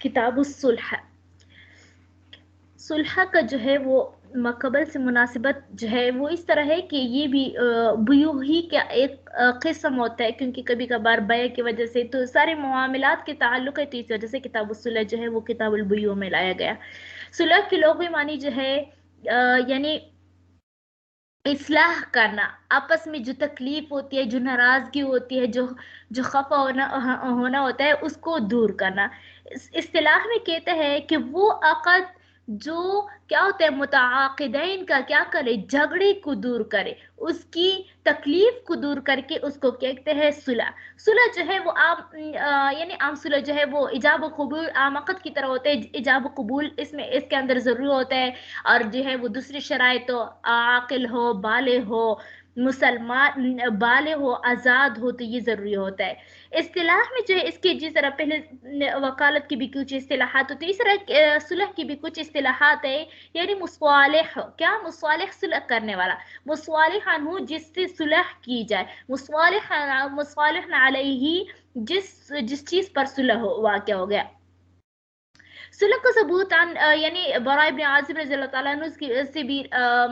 کتاب الصلح. صلح کا جو ہے وہ مقبل سے مناسبت جو ہے وہ اس طرح ہے کہ یہ بھی بیع ہی کا ایک قسم ہوتا ہے، کیونکہ کبھی کبھار بیع کی وجہ سے تو سارے معاملات کے تعلق ہے، تو اس وجہ سے کتاب الصلح جو ہے وہ کتاب البیوع میں لایا گیا. صلح کی لغوی معنی جو ہے یعنی اصلاح کرنا، آپس میں جو تکلیف ہوتی ہے، جو ناراضگی ہوتی ہے، جو خفا ہونا ہوتا ہے، اس کو دور کرنا. اصطلاح میں کہتے ہیں کہ وہ عقد جو کیا ہوتا ہے متعاقدین کا کیا کرے، جھگڑے کو دور کرے، اس کی تکلیف کو دور کر کے اس کو کہتے ہیں صلح. صلح جو ہے وہ عام یعنی عام صلح جو ہے وہ ایجاب و قبول عام عقد کی طرح ہوتے ہیں. ایجاب و قبول اس کے اندر ضروری ہوتا ہے، اور جو ہے وہ دوسری شرائط تو عاقل ہو، بالغ ہو، مسلمان بالغ ہو، آزاد ہو، تو یہ ضروری ہوتا ہے. اصطلاح میں جو ہے اس کے جس طرح پہلے وکالت کی بھی کچھ اصطلاحات ہوتی ہے، اس طرح صلح کی بھی کچھ اصطلاحات ہے. یعنی مصالح، کیا مصالح؟ صلح کرنے والا. مصالح عنہ جس سے صلح کی جائے، مصالح علیہ جس چیز پر صلح واقع ہو گیا. صلح کا ثبوت عن یعنی براء ابن عازب رضی اللہ تعالیٰ عنہ سے بھی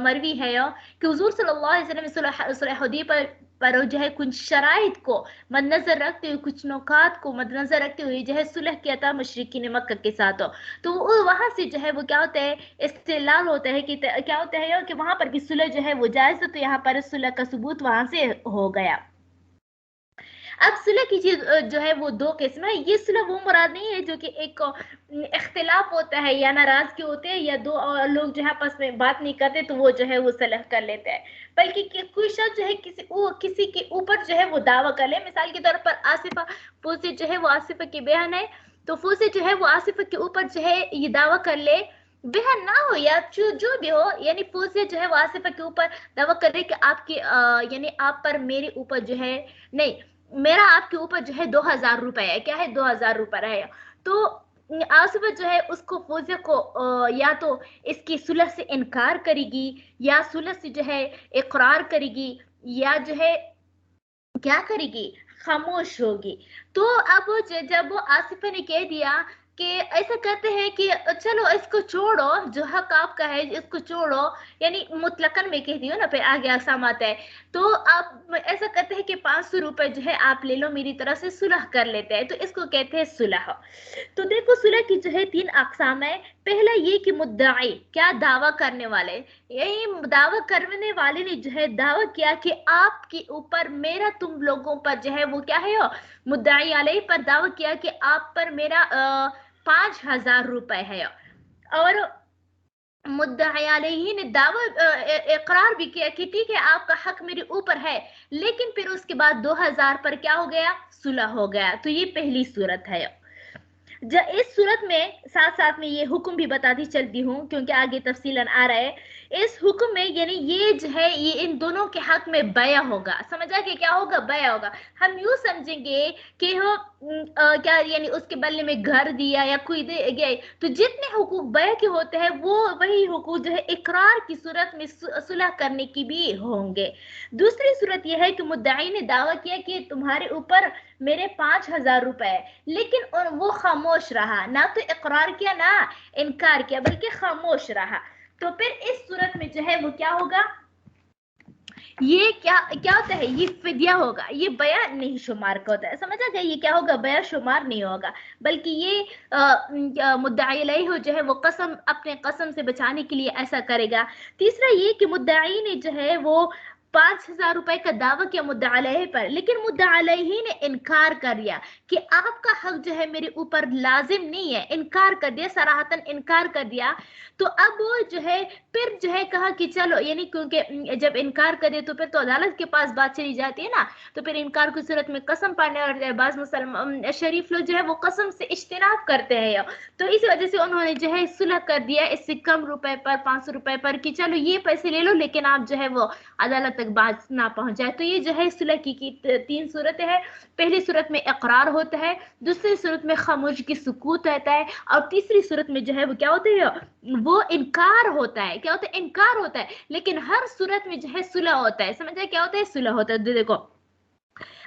مروی ہے کہ حضور صلی اللہ علیہ وسلم صلح حدیبیہ پر جو ہے کچھ شرائط کو مد نظر رکھتے ہوئے، کچھ نکات کو مد نظر رکھتے ہوئے جو ہے صلح کیا تھا مشرکین مکہ کے ساتھ. تو وہاں سے جو ہے وہ کیا ہوتا ہے، استدلال ہوتا ہے کہ کیا ہوتا ہے کہ وہاں پر بھی صلح جو ہے وہ جائز ہے، تو یہاں پر صلح کا ثبوت وہاں سے ہو گیا. اب صلح کی چیز جو ہے وہ دو قسم ہے. یہ صلح وہ مراد نہیں ہے جو کہ ایک اختلاف ہوتا ہے یا ناراضگی ہوتے ہیں یا دو لوگ جو ہے آپس میں بات نہیں کرتے تو وہ جو ہے وہ صلح کر لیتے ہیں، بلکہ کوئی شخص جو ہے کسی کے اوپر جو ہے وہ دعویٰ کر لے. مثال کے طور پر آصفہ فوزی جو ہے وہ آصفہ کی بہن ہے، تو فوزی جو ہے وہ آصفہ کے اوپر جو ہے یہ دعویٰ کر لے، بہن نہ ہو یا جو بھی ہو، یعنی فوزی جو ہے وہ آصفہ کے اوپر دعویٰ کر رہے کہ آپ کی یعنی آپ پر میرے اوپر جو ہے نہیں، میرا آپ کے اوپر جو ہے 2000 روپے ہے. کیا ہے؟ 2000 روپے ہے. تو آصفہ جو ہے اس کو فوزیہ کو یا تو اس کی صلح سے انکار کرے گی، یا صلح سے جو ہے اقرار کرے گی، یا جو ہے کیا کرے گی، خاموش ہوگی. تو اب جب وہ آصفہ نے کہہ دیا کہ ایسا کرتے ہیں کہ چلو اس کو چھوڑو، جو حق آپ کا ہے اس کو چھوڑو، یعنی مطلقاً میں کہتی ہوں نا، پھر آگے آسام آتا ہے. تو آپ ایسا کرتے ہیں کہ 500 روپے جو ہے آپ لے لو، میری طرف سے صلح کر لیتے ہیں، تو اس کو کہتے ہیں صلح. تو دیکھو صلح کی جو ہے 3 اقسام ہے. پہلا یہ کہ مدعی، کیا دعویٰ کرنے والے، یہی دعویٰ کرنے والے نے جو ہے دعویٰ کیا کہ آپ کے اوپر میرا تم لوگوں پر جو ہے وہ کیا ہے، مدعی علیہ پر دعویٰ کیا کہ آپ پر میرا 5000 روپے ہے، اور مدعی علیہ نے دعویٰ اقرار بھی کیا کہ ٹھیک ہے آپ کا حق میرے اوپر ہے، لیکن پھر اس کے بعد 2000 پر کیا ہو گیا، صلح ہو گیا. تو یہ پہلی صورت ہے. اس صورت میں ساتھ ساتھ میں یہ حکم بھی بتاتی چلتی ہوں کیونکہ آگے تفصیلاً آ رہا ہے. اس حکم میں یعنی یہ جو ہے یہ ان دونوں کے حق میں بیع ہوگا. سمجھا کہ کیا ہوگا؟ بیع ہوگا. ہم یوں سمجھیں گے کہ وہ کیا یعنی اس کے بدلے میں گھر دیا یا کوئی دے گئے، تو جتنے حقوق بیع کے ہوتے ہیں وہ وہی حقوق جو ہے اقرار کی صورت میں صلح کرنے کی بھی ہوں گے. دوسری صورت یہ ہے کہ مدعی نے دعویٰ کیا کہ تمہارے اوپر میرے 5000 روپے ہے، لیکن وہ خاموش رہا، نہ تو اقرار کیا نہ انکار کیا بلکہ خاموش رہا. تو پھر اس صورت میں جو ہے وہ کیا ہوگا، یہ کیا ہوتا ہے، یہ فدیہ ہوگا. یہ بیع نہیں شمار کا ہوتا ہے. سمجھا گیا؟ یہ کیا ہوگا؟ بیع شمار نہیں ہوگا، بلکہ یہ مدعی علیہ جو ہے وہ قسم اپنے قسم سے بچانے کے لیے ایسا کرے گا. تیسرا یہ کہ مدعی نے جو ہے وہ 5000 روپے کا دعویٰ کیا مدعی علیہ پر، لیکن مدعی علیہ نے انکار کر دیا کہ آپ کا حق جو ہے میرے اوپر لازم نہیں ہے، انکار کر دیا، صراحتاً انکار کر دیا. تو اب وہ جو ہے پھر جو ہے کہا کہ چلو، یعنی کیونکہ جب انکار کرے تو پھر تو عدالت کے پاس بات چلی جاتی ہے نا، تو پھر انکار کی صورت میں قسم پڑھنے، اور بعض مسلمان شریف لوگ جو ہے وہ قسم سے اجتناب کرتے ہیں، تو اس وجہ سے انہوں نے جو ہے صلح کر دیا اس سے کم روپے پر، 500 روپے پر، کہ چلو یہ پیسے لے لو لیکن آپ جو ہے وہ عدالت تک بات نہ پہنچ جائے. تو یہ جو ہے صلح کی 3 صورتیں ہیں. پہلی صورت میں اقرار ہوتا ہے، دوسری صورت میں خاموشی کی سکوت رہتا ہے، اور تیسری صورت میں جو ہے وہ کیا ہوتا ہے، وہ انکار ہوتا ہے. کیا ہوتا ہے؟ انکار ہوتا ہے. لیکن ہر صورت میں جو ہے صلح ہوتا ہے. سمجھا؟ کیا ہوتا ہے؟ صلح ہوتا ہے. دیکھو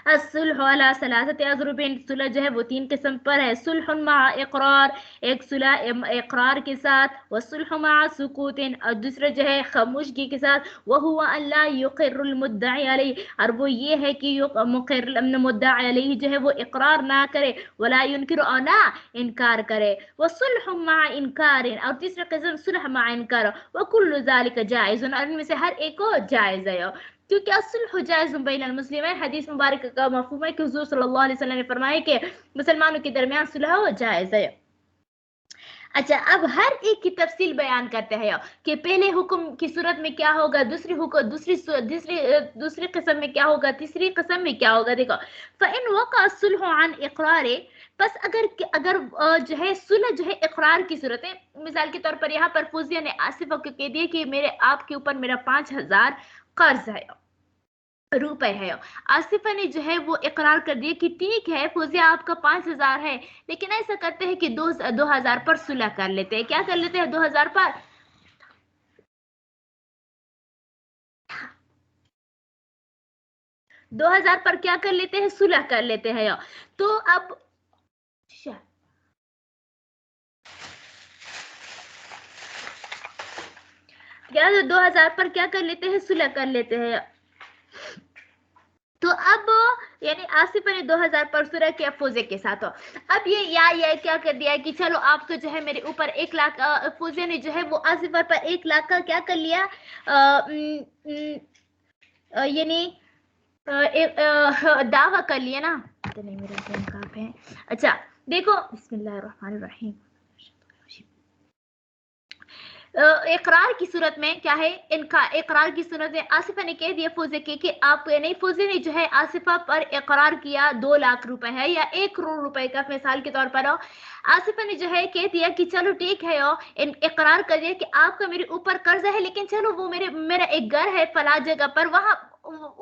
الصلح علی ثلاثت اضربین، صلح جو ہے وہ 3 قسم پر ہے. صلح مع اقرار، ایک صلح اقرار کے ساتھ، والصلح مع سکوت، اور دوسرا جو ہے خاموشگی کے ساتھ. وہو ان لا یقر المدعی علیہ، اور وہ یہ ہے کہ مدعی علیہ جو ہے وہ اقرار نہ کرے، ولا ینکر، اور نہ انکار کرے. والصلح مع انکار، اور تیسرا قسم صلح مع انکار. وکل ذلک جائز، اور ان میں سے ہر ایک کو جائز ہے، کیونکہ الصلح جائز بین المسلمین، حدیث مبارک کا مفہوم ہے کہ حضور صلی اللہ علیہ وسلم نے فرمایا کہ مسلمانوں کے درمیان صلح جائز ہے. اچھا، اب ہر ایک کی تفصیل بیان کرتے ہیں کہ پہلے حکم کی صورت میں کیا ہوگا، دوسری قسم میں کیا ہوگا، تیسری قسم میں کیا ہوگا. دیکھو، فَإِنْ وَقَعَ الصُّلْحُ عَنْ إِقْرَارِ، بس اگر جو ہے صلح جو ہے اقرار کی صورت ہے، مثال کے طور پر یہاں پر فوزیہ نے آصفہ کو کہہ دیا کہ آپ کے اوپر میرا 5000 قرض ہے، روپے ہے. آصفہ نے جو ہے وہ اقرار کر دیا کہ ٹھیک ہے فوزیہ آپ کا 5000 ہے، لیکن ایسا کرتے ہیں کہ 2000 پر صلح کر لیتے ہیں. کیا کر لیتے ہیں؟ 2000 پر کیا کر لیتے ہیں؟ صلح کر لیتے ہیں. تو اب 2000 پر کیا کر لیتے ہیں؟ صلح کر لیتے ہیں. تو اب یعنی آصفہ نے 2000 پر صلح کیا فوزیہ کے ساتھ. اب یہ کیا کر دیا کہ چلو آپ تو جو ہے میرے اوپر 1 لاکھ، فوزیہ نے جو ہے وہ آصفہ پر 1 لاکھ کا کیا کر لیا، یعنی دعویٰ کر لیا نا. نہیں میرے ذہن کہاں پہ ہے. اچھا دیکھو، بسم اللہ الرحمن الرحیم. اقرار کی صورت میں کیا ہے؟ اقرار کی صورت میں آصفہ نے کہہ دیا فوزیہ کہ آپ نہیں، فوزیہ نے جو ہے آصفہ پر اقرار کیا 2 لاکھ روپے ہے یا 1 کروڑ روپے کا، مثال کے طور پر آصفہ نے جو ہے کہہ دیا کہ چلو ٹھیک ہے، اقرار کر دیا کہ آپ کا میرے اوپر قرض ہے، لیکن چلو وہ میرا ایک گھر ہے فلاں جگہ پر، وہاں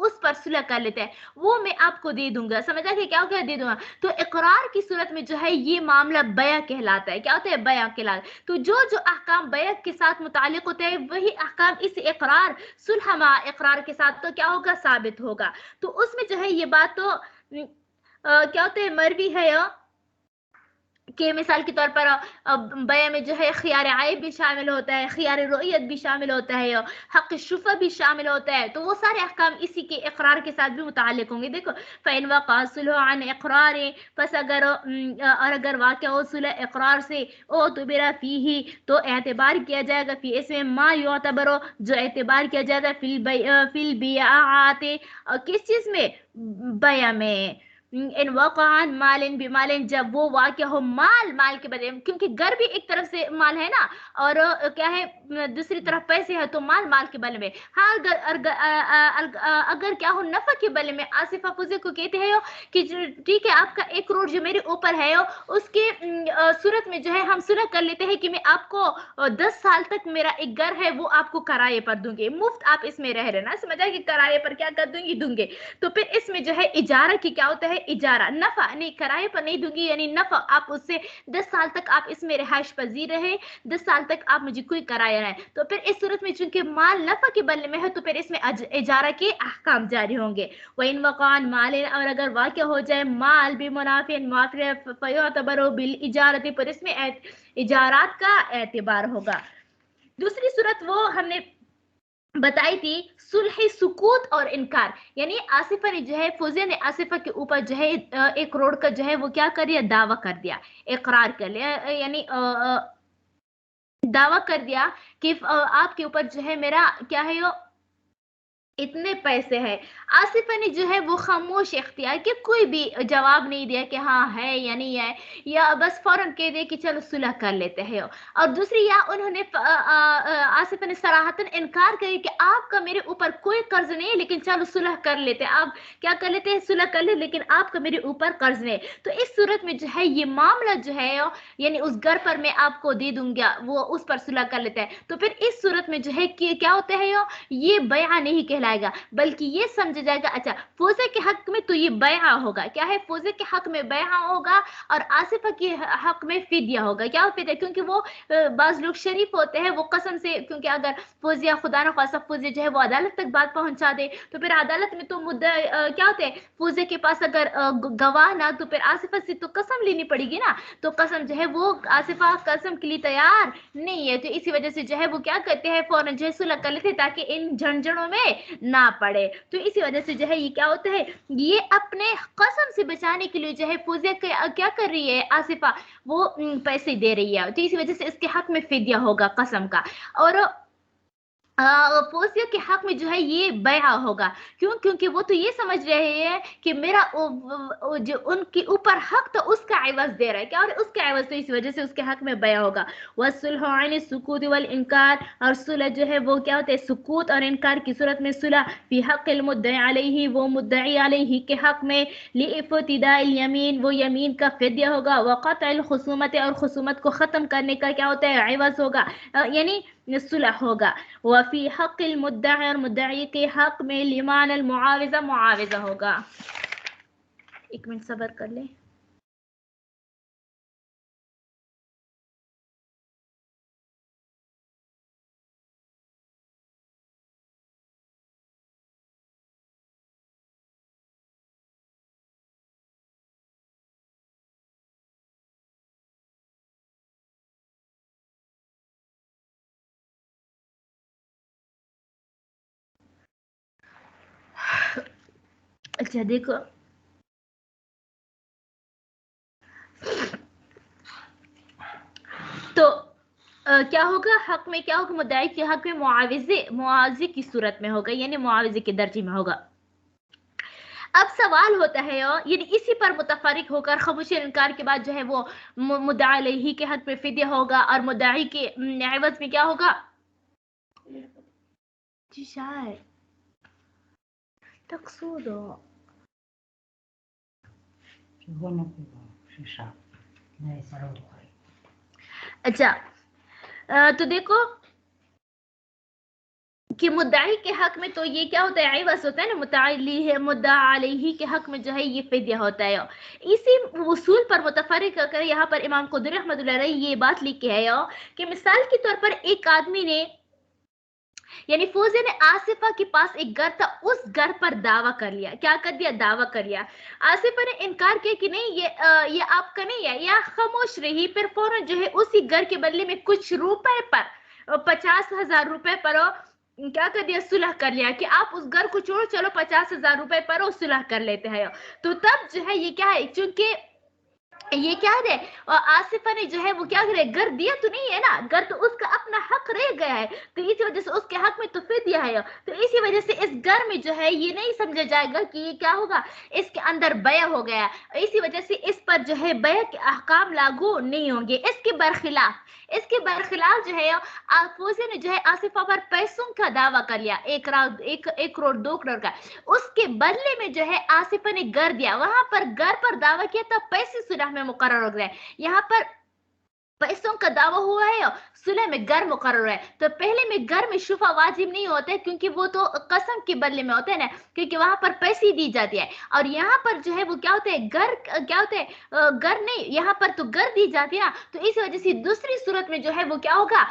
اس پر صلح کر لیتے ہیں، وہ میں آپ کو دے دوں گا. سمجھا کہ کیا دے دوں گا؟ تو اقرار کی صورت میں جو ہے یہ معاملہ بیع کہلاتا ہے. کیا ہوتا ہے؟ بیع کہلاتا ہے. تو جو احکام بیع کے ساتھ متعلق ہوتے ہیں وہی احکام اس اقرار صلح مع اقرار کے ساتھ تو کیا ہوگا؟ ثابت ہوگا. تو اس میں جو ہے یہ بات تو کیا ہوتا ہے؟ مروی ہے کہ مثال کے طور پر بیع میں جو ہے خیار عیب بھی شامل ہوتا ہے، خیار رؤیت بھی شامل ہوتا ہے، حق شفع بھی شامل ہوتا ہے. تو وہ سارے احکام اسی کے اقرار کے ساتھ بھی متعلق ہوں گے. دیکھو، فَإِنْ وَقَعَ الصُّلْحُ عَنْ إِقْرَارٍ، پس اگر واقع ہو صلح اقرار سے، اعتبر فیہ، تو اعتبار کیا جائے گا فی اس میں ما یعتبر، جو اعتبار کیا جائے گا فی البیعات، کس چیز میں؟ بیع میں. ان وقع مال بمال، جب وہ واقع ہو مال کے بدلے، کیونکہ گھر بھی ایک طرف سے مال ہے نا، اور کیا ہے دوسری طرف پیسے ہے، تو مال کے بدلے میں. ہاں اگر کیا ہو نفع کے بدلے میں، آصفہ فوزیہ کو کہتے ہیں کہ ٹھیک ہے آپ کا 1 کروڑ جو میرے اوپر ہے، اس کے صورت میں جو ہے ہم صلح کر لیتے ہیں کہ میں آپ کو 10 سال تک میرا ایک گھر ہے وہ آپ کو کرائے پر دوں گی، مفت آپ اس میں رہ رہے نا. سمجھا کہ کرائے پر کیا کر دوں گے. تو پھر اس میں جو ہے اجارہ کی کیا ہوتا ہے؟ اجارہ، نفع نہیں، کرائے پر نہیں دوں گی، یعنی نفع آپ اس سے 10 سال تک آپ اس میں رہائش پذیر رہے، 10 سال تک آپ مجھے کوئی کرایہ نہ ہے. تو پھر اس صورت میں چونکہ مال نفع کے بدلے میں ہے تو پھر اس میں اجارہ کے احکام جاری ہوں گے. وَإِنْ وَقَعَ مَالٍ، اور اگر واقع ہو جائے مال بمنافع فَيُعْتَبَرُ بِالْإِجَارَةِ، پر اس میں اجارات کا اعتبار ہوگا. دوسری صورت وہ ہم نے بتائی تھی صلح سکوت اور انکار، یعنی آصفہ نے جو ہے فوزیہ نے آصفہ کے اوپر جو ہے 1 کروڑ کا جو ہے وہ کیا کر دیا؟ دعویٰ کر دیا، اقرار کر لیا، یعنی دعویٰ کر دیا کہ آپ کے اوپر جو ہے میرا کیا ہے، اتنے پیسے ہیں. آصفہ نے جو ہے وہ خاموش اختیار کہ کوئی بھی جواب نہیں دیا کہ ہاں ہے یا نہیں ہے، یا بس فوراً کہہ دیا کہ چلو صلح کر لیتے ہیں. اور دوسری، یا انہوں نے آصفہ نے صراحتاً انکار کیا کہ آپ کا میرے اوپر کوئی قرض نہیں ہے، لیکن چلو صلح کر لیتے، آپ کیا کر لیتے ہیں؟ صلح کر لے، لیکن آپ کا میرے اوپر قرض نہیں. تو اس صورت میں جو ہے یہ معاملہ جو ہے یعنی اس گھر پر میں آپ کو دے دوں گا، وہ اس پر صلح کر لیتا ہے. تو پھر اس صورت میں جو ہے کیا ہوتا ہے؟ یہ بیع نہیں کہلاتا कहलाएगा, बल्कि ये समझा जाएगा अच्छा फौजे के हक में तो ये बैआ होगा, क्या है, फौजे के हक में बैआ होगा और आसिफा के हक में फिदिया होगा। क्या फिदिया, क्योंकि वो बाज लोग शरीफ होते हैं, वो कसम से, क्योंकि अगर फौजिया खुदा न खासा फौजी जो है वो अदालत तक बात पहुंचा दे तो फिर अदालत में तो मुद्दा क्या होते हैं, फौजे के पास अगर गवाह ना, तो फिर आसिफा से तो कसम लेनी पड़ेगी ना, तो कसम जो है वो आसिफा कसम के लिए तैयार नहीं है, तो इसी वजह से जो है वो क्या करते हैं, फौरन जो है सुलह कर लेते हैं ताकि इन झंझटों में ना पड़े। तो इसी वजह से जो है ये क्या होता है, ये अपने कसम से बचाने के लिए जो है फौजिया क्या कर रही है आसिफा, वो पैसे दे रही है, तो इसी वजह से इसके हक में फिदिया होगा कसम का। और फौजिया के हक में जो है ये बैआ होगा, क्यों, क्योंकि वो तो ये समझ रहे हैं कि मेरा जो उनके ऊपर हक तो उसका एवज दे रहा है, क्या, और उसका एवज, तो इस वजह से उसके हक में बैआ होगा। वसुलह अन सुकूत वल इनकार, और सुलह जो है वो क्या होता है, सुकूत और इनकार की सूरत में सुलह फी हक़्क़िल मुद्दई अलैहि, वो मुद्दई अलैहि के हक में, लिइफ़्तिदाइल यमीन, वो यमीन का फिदिया होगा, वक़त्इल खुसूमत, और खुसूमत को ख़त्म करने का क्या होता है, एवज होगा, यानी सुलह होगा। वफ़ी हक़्क़िल मुद्दई, और मुद्दई के हक में लिमान अल मुआविज़ा, मुआविज़ा होगा। एक मिनट सब्र कर ले। अच्छा देखो, तो क्या होगा, हक में क्या होगा, मुद्दाई के हक में मुआवजे की सूरत में होगा, यानी मुआवजे के दर्जे में होगा। अब सवाल होता है यानी इसी पर मुतफरिक होकर खामोशी इनकार के बाद जो है वो मुद्दा अलैहि के हक में फिदिया होगा और मुद्दाई के एवज में क्या होगा, जी शायद तकसूदो। अच्छा तो देखो कि मुद्दाई के हक में तो ये क्या होता है, एवज होता है ना, मुताली है, मुद्दा अलैहि के हक में जो है ये फिदिया होता है। इसी उसूल पर मुतफरिक कर यहाँ पर इमाम कुदरी रहमतुल्लाह अलैहि ये बात लिखी है कि मिसाल के तौर पर एक आदमी ने, यानी फौजी ने आसिफा के पास एक घर था, उस घर पर दावा कर लिया, क्या कर दिया, दावा कर लिया। आसिफा ने इनकार किया कि नहीं ये आपका नहीं है, या खामोश रही, फिर फौरन जो है उसी घर के बदले में कुछ रुपए पर 50,000 रुपए पर क्या कर दिया, सुलह कर लिया कि आप उस घर को छोड़ो, चलो 50,000 रुपए पर सुलह कर लेते हैं। तो तब जो है ये क्या है, चूंकि ये क्या है, और आसिफा ने जो है वो क्या करे, घर दिया तो नहीं है ना, घर तो उसका अपना हक रह गया है, तो इसी वजह से उसके हक में तो फिदिया है। तो इसी वजह से इस घर में जो है ये नहीं समझा जाएगा कि ये क्या होगा, इसके अंदर बैया हो गया, इसी वजह से इस पर जो है बैया के अहकाम लागू नहीं होंगे। इसके बरखिलाफ जो है फौजी ने जो है आसिफा पर पैसों का दावा कर लिया, 1 करोड़ 2 करोड़ का, उसके बदले में जो है आसिफा ने घर दिया, वहां पर घर पर दावा किया तब पैसे सुलह में मुकर्रर हो गए। यहाँ पर पैसों का दावा हुआ है, सुलह में घर मुकर्रर है, तो पहले में घर में शुफा वाजिब नहीं होता है, क्योंकि वो तो कसम के बदले में होता है ना, क्योंकि वहां पर पैसे दी जाती है। और यहाँ पर जो है वो क्या होता है, घर क्या होता है, घर नहीं, यहाँ पर तो घर दी जाती है ना, तो इस वजह से दूसरी सूरत में जो है वो क्या होगा,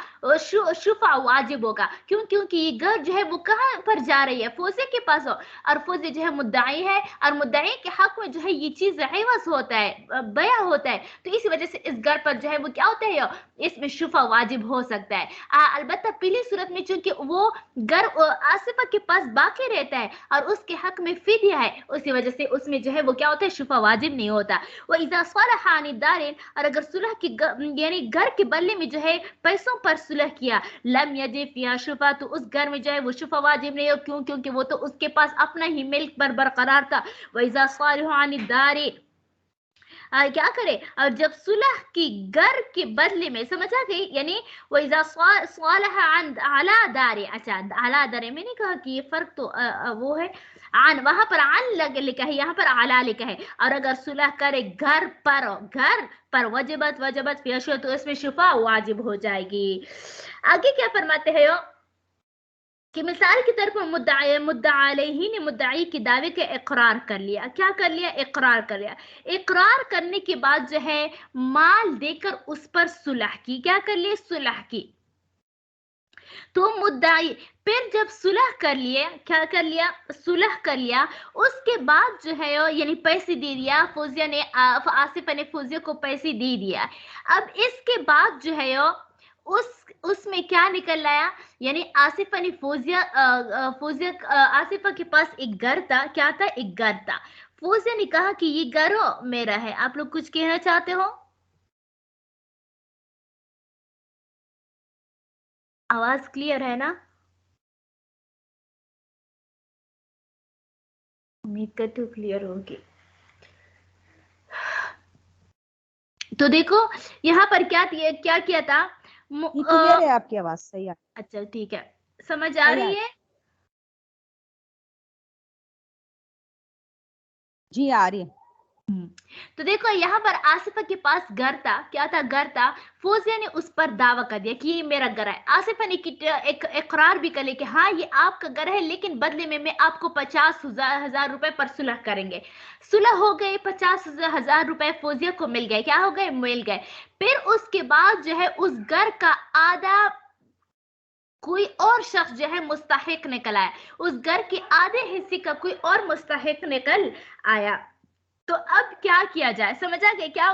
शुफा वाजिब होगा। क्यों, क्योंकि ये घर जो है वो कहाँ पर जा रही है, फौजी के पास हो, और फौजी जो है मुद्दाई है, और मुद्दाई के हक में जो है ये चीज एवज होता है, बया होता है, तो इस वजह से इस घर पर जो है वो क्या होता है, इसमें शुफा वाजिब हो सकता है। अलबत्ता पहली सूरत में चूंकि वो घर आसिफा के पास बाकी रहता है और उसके हक में फिदिया है, उसी वजह से उसमें जो है वो क्या होता है, शुफा वाजिब नहीं होता। वो इज़ा सलहा अन दारिन, और अगर सुलह की यानी घर के बदले में जो है पैसों पर सुलह किया, लम यजिब फिहा शुफा, तो उस घर में जो है वो शुफा वाजिब नहीं हो, क्यों, क्योंकि वो तो उसके पास अपना ही मिल्क पर बरकरार था। वो इज़ा सलहा अन दारिन, क्या करे, और जब सुलह की घर के बदले में, समझ आ गई, यानी वो इज़ा स्वालह अला दारे, अच्छा अला दारे, मैंने कहा कि ये फर्क तो वो है, आन वहां पर आन लिखा है, यहाँ पर आला लिखा है, और अगर सुलह करे घर पर वजबत फिर तो इसमें शुफा वाजिब हो जाएगी। आगे क्या फरमाते हैं کہ مثال کی طور پر مدعا علیہ نے مدعی کے دعوے کا اقرار کر لیا. کیا کر لیا؟ اقرار کر لیا. اقرار کرنے کے بعد جو ہے مال دے کر اس پر صلح کی. کیا کر لی؟ صلح کی. تو مدعی پھر جب صلح کر لیے، کیا کر لیا؟ صلح کر لیا. اس کے بعد جو ہے یعنی پیسے دے دیا فوزیہ نے، آصفہ نے فوزیہ کو پیسے دے دیا. اب اس کے بعد جو ہے اس میں کیا نکل آیا؟ یعنی آصفہ نے فوزیہ آصفہ کے پاس ایک گھر تھا. کیا تھا؟ ایک گھر تھا. فوزیہ نے کہا کہ یہ گھر میرا ہے. آپ لوگ کچھ کہنا چاہتے ہو؟ آواز کلیئر ہے نا؟ امید کرتی ہوں کلیئر ہوگی. تو دیکھو یہاں پر کیا کیا تھا. یہ کلیئر ہے آپ کی آواز، صحیح ہے. اچھا ٹھیک ہے، سمجھ آ رہی ہے؟ جی آ رہی ہے. تو دیکھو یہاں پر آصفہ کے پاس گھر تھا. کیا تھا؟ گھر تھا. فوزیہ نے اس پر دعویٰ کر دیا کہ یہ میرا گھر ہے. آصفہ نے ایک اقرار بھی کر لیا کہ ہاں یہ آپ کا گھر ہے، لیکن بدلے میں آپ کو 50,000 روپے پر صلح کریں گے. صلح ہو گئی. 50,000 روپے فوزیہ کو مل گئے. کیا ہو گئے؟ مل گئے. پھر اس کے بعد جو ہے اس گھر کا آدھا کوئی اور شخص جو ہے مستحق نکل آیا. اس گھر کے آدھے حصے کا کوئی اور مستحق نکل آیا. تو اب کیا کیا جائے؟ سمجھا گیا؟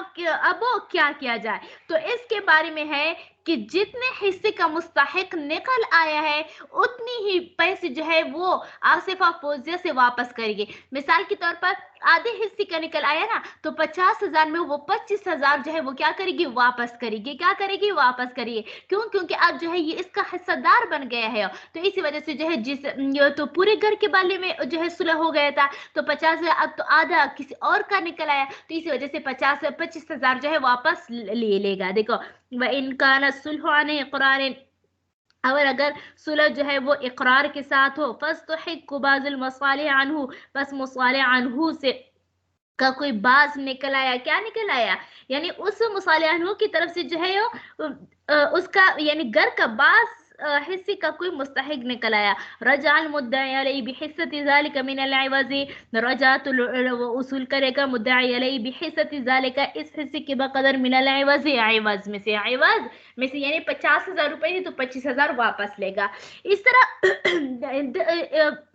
اب کیا کیا جائے؟ تو اس کے بارے میں ہے کہ جتنے حصے کا مستحق نکل آیا ہے اتنی ہی پیسے جو ہے وہ آصفہ فوزیہ سے واپس کرے گی. مثال کے طور پر آدھے حصے کا نکل آیا نا، تو 50,000 میں وہ 25,000 جو ہے وہ کیا کرے گی؟ واپس کرے گی. کیا کرے گی؟ واپس کرے گی. کیوں؟ کیونکہ اب جو ہے یہ اس کا حصہ دار بن گیا ہے. تو اسی وجہ سے جو ہے تو پورے گھر کے بارے میں جو ہے صلح ہو گیا تھا. تو 50,000 اب تو آدھا کسی اور کا نکل آیا. تو اسی وجہ سے 25,000 جو ہے واپس لے گا. دیکھو وَإِنْ كَانَ الصُّلْحُ عَنِ إِقْرَارٍ، اور اگر صلح جو ہے وہ اقرار کے ساتھ ہو، فَاسْتُحِقُّ بَعْضُ الْمَصَالِحِ عَنْهُ، بس مصالح عنہ سے کا کوئی باز نکل آیا. کیا نکل آیا؟ یعنی اس مصالح عنہ کی طرف سے جو ہے اس کا یعنی گھر کا باز حصے کا کوئی مستحق نکل آیا. رجع المدعی علیہ بحصۃ ذلک من العوض، رجع تو اصول کرے گا مدعی علیہ بحصۃ ذلک، اس حصے کے بقدر من العوض، عوض میں سے. عوض میں سے یعنی 50,000 روپے تھی تو 25,000 واپس لے گا. اس طرح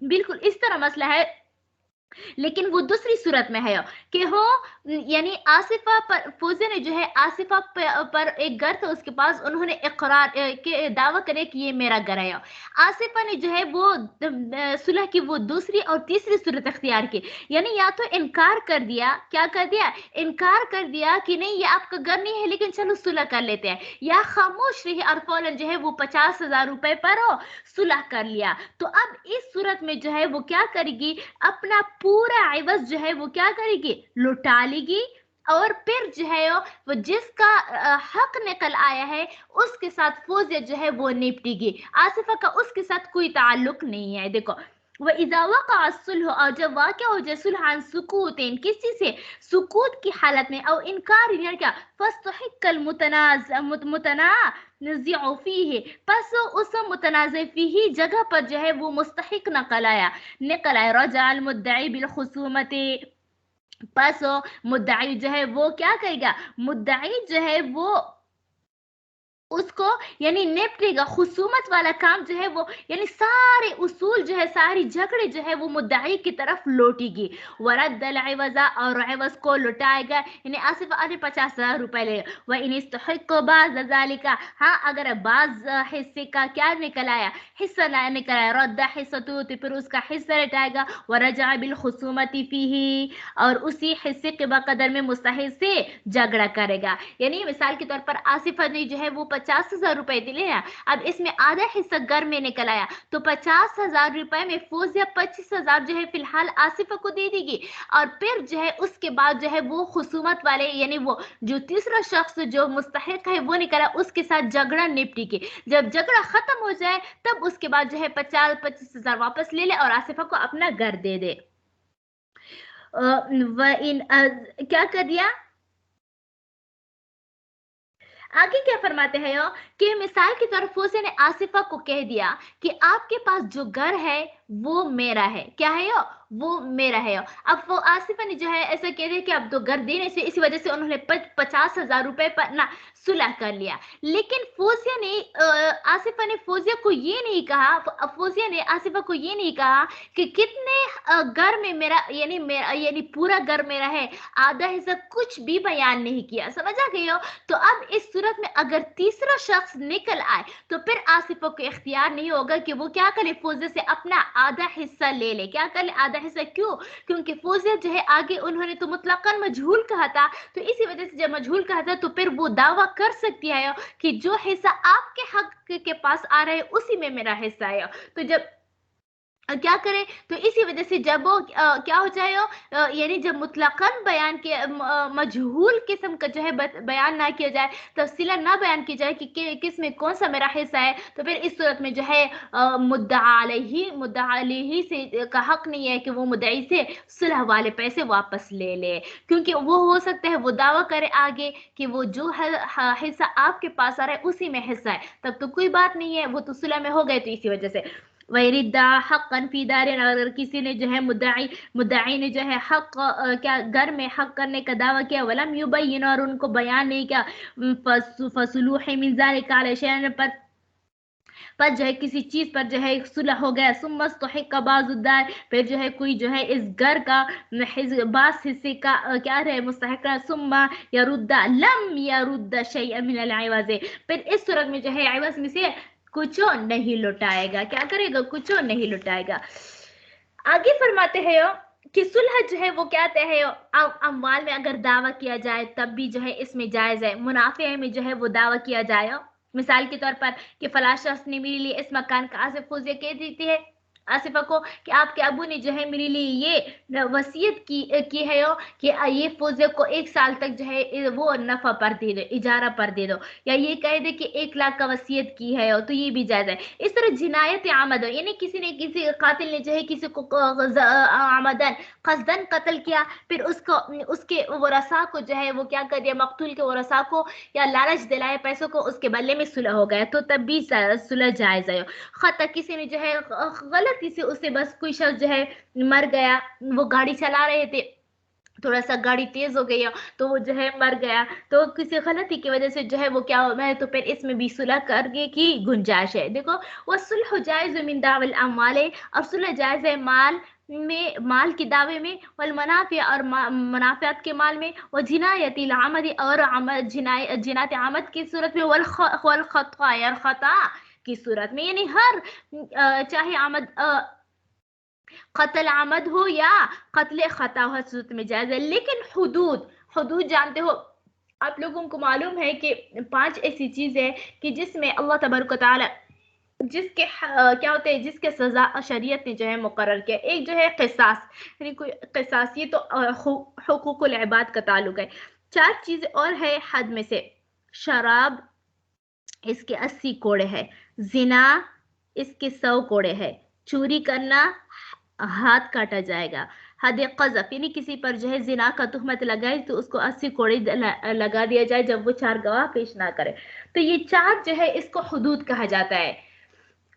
بالکل اس طرح مسئلہ ہے. لیکن وہ دوسری صورت میں ہے کہ ہو یعنی آصفہ پر فوزیہ نے جو ہے آصفہ پر ایک گھر تھا اس کے پاس، انہوں نے اقرار کے دعویٰ کرے کہ یہ میرا گھر ہے. آصفہ نے جو ہے وہ صلح کی وہ دوسری اور تیسری صورت اختیار کی. یعنی یا تو انکار کر دیا. کیا کر دیا؟ انکار کر دیا کہ نہیں یہ آپ کا گھر نہیں ہے، لیکن چلو صلح کر لیتے ہیں. یا خاموش رہی اور فوراً جو ہے وہ 50,000 روپے پر صلح کر لیا. تو اب اس صورت میں جو ہے وہ کیا کرے گی؟ اپنا پورا عوض جو ہے وہ کیا کرے گی؟ لوٹا لے گی. اور پھر جو ہے وہ جس کا حق نکل آیا ہے اس کے ساتھ فوزیہ جو ہے وہ نپٹے گی. آصفہ کا اس کے ساتھ کوئی تعلق نہیں ہے. دیکھو وَإِذَا وَقَعَ الصُّلْحُ، اور جب واقع ہو جائے صلح عن سکوتین، کسی سے سکوت کی حالت میں، او انکار یا کیا، فَاسْتُحِقَّ المتنازع فیہ، پس اس متنازع فیہ جگہ پر جو ہے وہ مستحق نکل آیا. رجع المدعی بالخصومت، پس مدعی جو ہے وہ کیا کرے گا؟ مدعی جو ہے وہ اس کو یعنی نپٹے گا. خصومت والا کام جو ہے وہ یعنی سارے اصول جو ہے ساری جھگڑے جو ہے وہ مدعی کی طرف لوٹے گی. ورد العوض، اور عوض کو لوٹائے گا. یعنی آصف آدھے 50,000 روپے لے. وَإِنِ اسْتُحِقَّ بَعْضَ ذَلِكَ، ہاں اگر بعض حصے کا کیا نکل آیا؟ حصہ نکل آیا. رد حصتو، تو پھر اس کا حصہ لٹائے گا. ورجع بالخصومت فیہ، اور اسی حصے کے بقدر میں مستحق سے جھگڑا کرے گا. یعنی مثال کے طور پر آصفہ نے جو ہے وہ 50,000 روپے دلے نا، اب اس میں آدھا حصہ گھر میں نکل آیا تو 50,000 روپے میں فوزیہ 25,000 جو ہے فی الحال آصفہ کو دے دے گی. اور پھر جو ہے اس کے بعد جو ہے وہ خصومت والے یعنی وہ جو تیسرا شخص جو مستحق ہے وہ نکلا، اس کے ساتھ جھگڑا نپٹی کی. جب جھگڑا ختم ہو جائے تب اس کے بعد جو ہے 25,000 واپس لے لے اور آصفہ کو اپنا گھر دے دے. کیا کر دیا؟ आगे क्या फरमाते हैं कि मिसाल के तौर फौजिया ने आसिफा को कह दिया कि आपके पास जो घर है वो मेरा है। क्या है वो मेरा है। अब वो आसिफा ने जो है ऐसा कह दिया कि अब तो घर देने से, इसी वजह से उन्होंने 50,000 रुपए पर ना सुलह कर लिया। लेकिन फौजिया ने आसिफा ने फौजिया को ये नहीं कहा, फौजिया ने आसिफा को ये नहीं कहा कि कितने घर में मेरा यानी पूरा घर मेरा है, आधा हिस्सा कुछ भी बयान नहीं किया। समझ आ गई हो? तो अब इस सूरत में अगर तीसरा शख्स निकल आए तो फिर आसिफा को इख्तियार नहीं होगा कि वो क्या करे, फौजिया से अपना आधा हिस्सा ले ले। क्या कर ले? आधा हिस्सा। क्यों? क्योंकि फौजिया जो है आगे उन्होंने तो मुतलकन मजहूल कहा था, तो इसी वजह से जब मजहूल कहा था तो फिर वो दावा कर सकती है कि जो हिस्सा आपके हक के पास आ रहा है उसी में मेरा हिस्सा है। तो जब क्या करें, तो इसी वजह से जब वो क्या हो जाए यानी जब मुतलकन बयान के मजहूल किस्म का जो है बयान ना किया जाए, तफसीला ना बयान की जाए कि किस में कौन सा मेरा हिस्सा है, तो फिर इस सूरत में जो है मुद्दा अलैहि से का हक नहीं है कि वो मुद्दई से सुलह वाले पैसे वापस ले ले, क्योंकि वो हो सकता है वो दावा करे आगे कि वो जो हिस्सा आपके पास आ रहा है उसी में हिस्सा है, तब तो कोई बात नहीं है, वो तो सुलह में हो गए। तो इसी वजह से वैरिदा हक़न फी दारिन, अगर किसी ने जो है मुद्दाई ने जो है हक क्या घर में हक करने का दावा किया, वलम युबय्यिन, और उनको बयान नहीं किया, फसलूह मिन ज़ालिका अला शैअन, पर जो है किसी चीज पर जो है सुलह हो गया, सुम्मस्तहिक़ बाज़ुद्दार, फिर जो है कोई जो है इस घर का बास हिस्से का क्या रहे मुस्तहिक़, सुम्मा यरुद्दा लम यरुद्दा शैअन मिन अल-इवाज़, फिर इस सूरत में जो है इवाज़ में से कुछ नहीं लुटाएगा। क्या करेगा? कुछ नहीं लुटाएगा। आगे फरमाते हैं कि सुलह जो है वो क्या है, अमवाल में अगर दावा किया जाए तब भी जो है इसमें जायज है। मुनाफे में जो है वो दावा किया जाए, मिसाल के तौर पर कि फला शख्स ने मेरे लिए इस मकान का आसिफ फौजिया कह देती है आसिफा को कि आपके अबू ने जो है मेरे लिए ये वसीयत की है कि ये फौजिया को 1 साल तक जो है वो नफा पर दे दो, इजारा पर दे दो, या ये कह दे कि 1 लाख का वसीयत की है, तो ये भी जायज है। इस तरह जिनायत आमद, यानी किसी कातिल ने जो है किसी को आमदन कसदन कत्ल किया, फिर उसके वरसा को जो है वो क्या कर दिया, मकतूल के वरसा को या लालच दिलाए पैसों को, उसके बदले में सुलह हो गया, तो तब भी सुलह जायज है। खता किसी ने जो है गलती से उससे बस कोई शख्स जो है मर गया, वो गाड़ी चला रहे थे, थोड़ा सा गाड़ी तेज हो गई तो वो जो है मर गया, तो किसी गलती की वजह से जो है वो क्या हो है, तो फिर इसमें भी सुलह करने की गुंजाइश है। देखो वो सुलह जायज़ मिन दावल अमवाल, और सुलह जायज़ है माल के दावे में, वल मनाफि, और मनाफियात के माल में, व जिनायतिल आमद, और जिनायत आमद की सूरत में, वल खता, और खता की सूरत में, यानी हर चाहे आमद कत्ल आमद हो या कत्ल खता हो, सूरत में जायज है। लेकिन हुदूद जानते हो, आप लोगों को मालूम है कि 5 ऐसी चीजें कि जिसमें अल्लाह तबारक व तआला जिसके क्या होते हैं, जिसके सजा शरीयत ने जो है मुकर्रर किया। एक जो है क़िसास, यानी कोई क़िसास, ये तो हुकूकुल इबाद का ताल्लुक है। 4 चीजें और है हद में से, शराब इसके 80 कोड़े है, जिना इसके 100 कोड़े है, चोरी करना हाथ काटा जाएगा, हद क़ज़फ़ यानी किसी पर जो है जिना का तुहमत लगाए तो उसको 80 कोड़े लगा दिया जाए जब वो 4 गवाह पेश ना करे। तो ये 4 जो है इसको हुदूद कहा जाता है।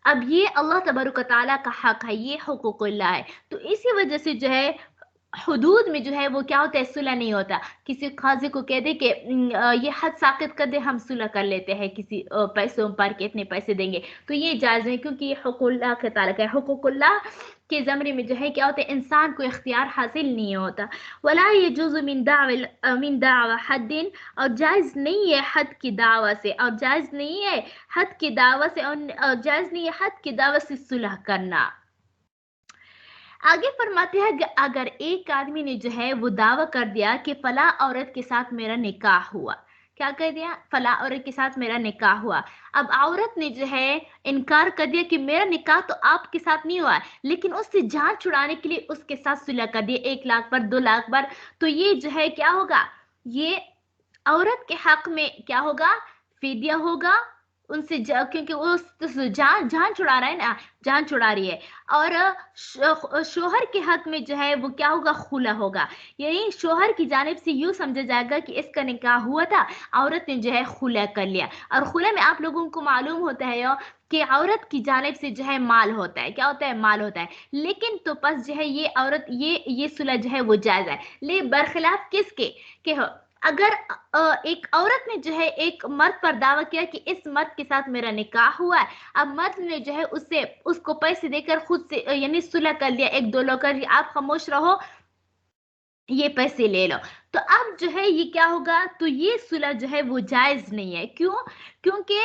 अब ये अल्लाह तबारक व तआला का हक है, ये हुकूकुल्लाह है, तो इसी वजह से जो है हुदूद में जो है वो क्या होता है, सुलह नहीं होता। किसी काजी को कह दे कि ये हद साकित कर दे, हम सुलह कर लेते हैं किसी पैसों पर के इतने पैसे देंगे, तो ये जायज़ नहीं, क्योंकि ये हुकूकुल्लाह के ताल्लुक है। हुकूकुल्लाह के ज़मरे में जो है क्या होता है, इंसान को इख्तियार हासिल नहीं होता। वला यजुज़ु मिन दावा हद्दिन, और जायज़ नहीं है हद की दावा से, और जायज़ नहीं है हद की दावा से, और जायज़ नहीं है हद की दावा से सुलह करना। आगे फरमाते हैं कि अगर एक आदमी ने जो है वो दावा कर दिया कि फला औरत के साथ मेरा निकाह हुआ, क्या कह दिया, फला औरत के साथ मेरा निकाह हुआ। अब औरत ने जो है इनकार कर दिया कि मेरा निकाह तो आपके साथ नहीं हुआ, लेकिन उससे जान छुड़ाने के लिए उसके साथ सुलह कर दिया 1 लाख पर, 2 लाख पर, तो ये जो है क्या होगा, ये औरत के हक में क्या होगा, फिदिया होगा, उनसे क्योंकि वो जान जान छुड़ा रहा है ना, जान छुड़ा रही है। और शोहर के हक में जो है वो क्या होगा, खुला होगा। यही शोहर की जानिब से यूं समझा जाएगा कि इसका निकाह हुआ था, औरत ने जो है खुला कर लिया। और खुला में आप लोगों को मालूम होता है कि औरत की जानिब से जो है माल होता है, क्या होता है, माल होता है। लेकिन तो बस जो है ये औरत ये सुलह जो है वो जायज है, ले बरखिलाफ किसके के हो, अगर एक औरत ने जो है एक मर्द पर दावा किया कि इस मर्द के साथ मेरा निकाह हुआ है, अब मर्द ने जो है उससे उसको पैसे देकर खुद से यानी सुलह कर लिया, एक दो लोग कर, आप खामोश रहो, ये पैसे ले लो, तो अब जो है ये क्या होगा, तो ये सुलह जो है वो जायज नहीं है। क्यों? क्योंकि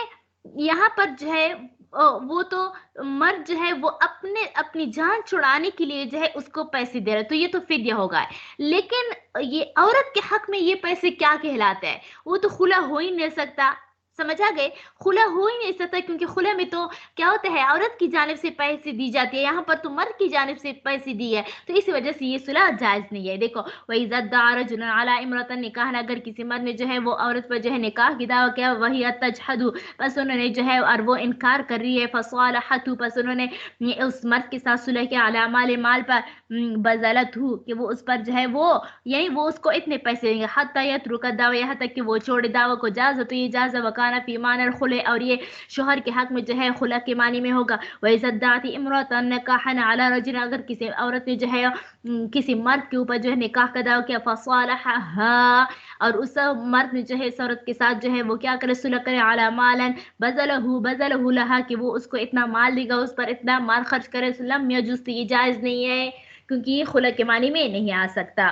यहाँ पर जो है वो तो मर्द जो है वो अपने अपनी जान छुड़ाने के लिए जो है उसको पैसे दे रहा है, तो ये तो फिद्या होगा। लेकिन ये औरत के हक में ये पैसे क्या कहलाते हैं, वो तो खुला हो ही नहीं सकता, समझ आ गए, खुला हो ही नहीं सकता, क्योंकि खुला में तो क्या होता है, औरत की जानिब से पैसे दी जाती है, यहाँ पर तो मर्द की जानिब से पैसे दी है, तो इसी वजह से ये सुलह जायज नहीं है। देखो, वही रजुलन अला इमरतन निकाह, अगर किसी मर्द ने जो है वो औरत पर जो है निकाह की दावा किया, वही तजहदु, बस उन्होंने जो है और वो इनकार कर रही है, फसालहतु, बस उन्होंने उस मर्द के साथ सुलह किया, अला माल पर, बजलत हु, कि वो उस पर जो है वो यही वो उसको इतने पैसे देंगे, हत्ता यत्रुक दावा, यहाँ तक कि वो छोड़े दावा को, जाज़, तो ये जाज़ वकाना फी मानल खुले, और ये शोहर के हक में जो है खुला के मानी में होगा। वइज़दाती इमरातन निकाहन अला रजुल, अगर किसी औरत ने जो है किसी मर्द के ऊपर जो है निकाह का दावा किया, फसालहा, और उस मर्द ने जो है इस औरत के साथ जो है वो क्या करे, सुलह करे, अला मालन बज़लहु लहा, कि वो उसको इतना माल देगा, उस पर इतना माल खर्च करे, लम यजुज़, ये जायज नहीं है, क्योंकि ये खुला के मानी में नहीं आ सकता।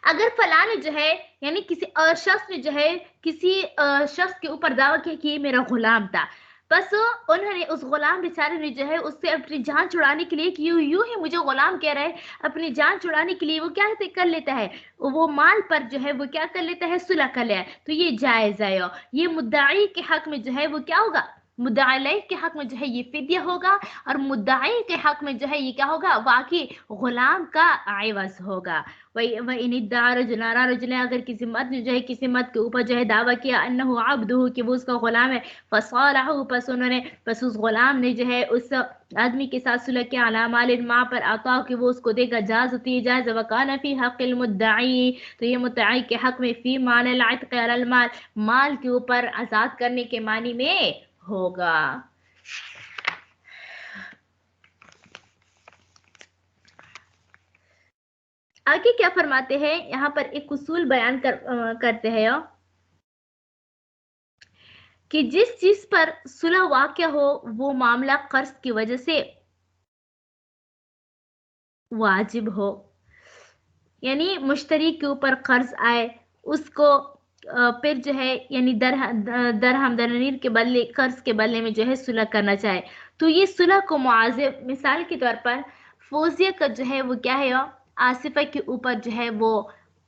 अगर फलां ने जो है यानी किसी शख्स ने जो है किसी शख्स के ऊपर दावा किया कि ये मेरा गुलाम था, बस उन्होंने उस गुलाम बेचारे ने जो है उससे अपनी जान छुड़ाने के लिए, कि यूं ही मुझे गुलाम कह रहा है, अपनी जान छुड़ाने के लिए वो क्या कर लेता है, वो माल पर जो है वो क्या कर लेता है, सुलह कर लिया, तो ये जायज है। ये मुद्दाई के हक में जो है वो क्या होगा, मुद्दाई के हक में जो है ये फिद्या होगा, और मुद्दाई के हक में जो है ये क्या होगा, वाकई गुलाम का आइवज होगा। वही इन रजुल, अगर किसी मर्द ने जो है किसी मर्द के ऊपर जो है दावा किया, अन्नहु अब्दुहु, कि वो उसका गुलाम है, फसालहु, बस उस गुलाम ने जो है उस आदमी के साथ सुलह किया, अला माल माँ पर आता, कि वो उसको देगा, जाज होती है जायज, वकाना फी हक़िल मुद्दाई, तो ये मुद्दाई के हक में, फी मानल इत्क़ अलल माल, माल के ऊपर आजाद करने के मानी में होगा। आगे क्या फरमाते हैं, यहाँ पर एक उसूल बयान करते हैं कि जिस चीज पर सुलह वाक़या हो वो मामला कर्ज की वजह से वाजिब हो, यानी मुश्तरी के ऊपर कर्ज आए, उसको फिर जो है यानी दरहम दरनीर के बदले, कर्ज के बदले में जो है सुलह करना चाहे, तो ये सुलह को मुआज़िब, मिसाल के तौर पर फौजिया का जो है वो क्या है, आसिफा के ऊपर जो है वो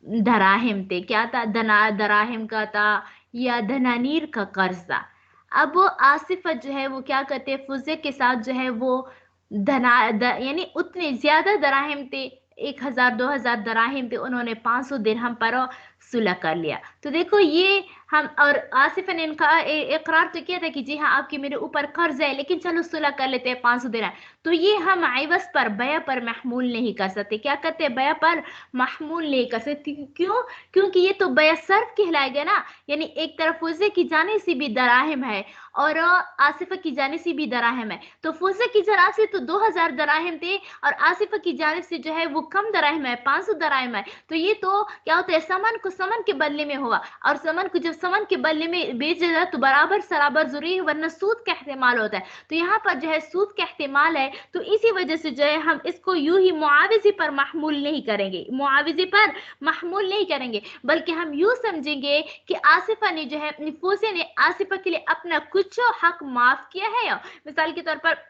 दराहिम थे, क्या था, दराहिम का था या धनानीर का कर्ज था। अब वो आसिफा जो है वो क्या करते हैं, फौजिया के साथ जो है वो यानी उतने ज्यादा दराहिम थे, 1000-2000 दराहिम थे, उन्होंने 500 दिरहम पर सुलह कर लिया। तो देखो ये हम, और आसिफा ने इनका इकरार तो किया था कि जी हाँ आपके मेरे ऊपर कर्ज है, लेकिन चलो सुलह कर लेते हैं 500 दिरहम, तो ये हम आइवज पर, बया पर महमूल नहीं कर सकते, क्या करते हैं, बया पर महमूल नहीं कर सकते। क्यों? क्योंकि ये तो बया सर्फ कहलाएगा ना, यानी एक तरफ फौजे की जाने से भी दराहिम है और आसिफा की जाने से भी दराहिम है, तो फौजे की जाने से तो 2000 दराहिम थे और आसिफा की जाने से जो है वो कम दराहिम है, 500 दराहिम है, तो ये तो क्या होता है, समन को समन के बदले में हुआ, और समन को जब समन के बदले में बेचा जाए तो बराबर सराबर जरूरी है, वरना सूद का इस्तेमाल होता है, तो यहाँ पर जो है सूद का इस्तेमाल है, तो इसी वजह से जो है हम इसको यूं ही मुआविजे पर महमूल नहीं करेंगे, मुआविजे पर महमूल नहीं करेंगे, बल्कि हम यूं समझेंगे कि आसिफा ने जो है, फौजे ने आसिफा के लिए अपना कुछ हक माफ किया है। मिसाल के तौर पर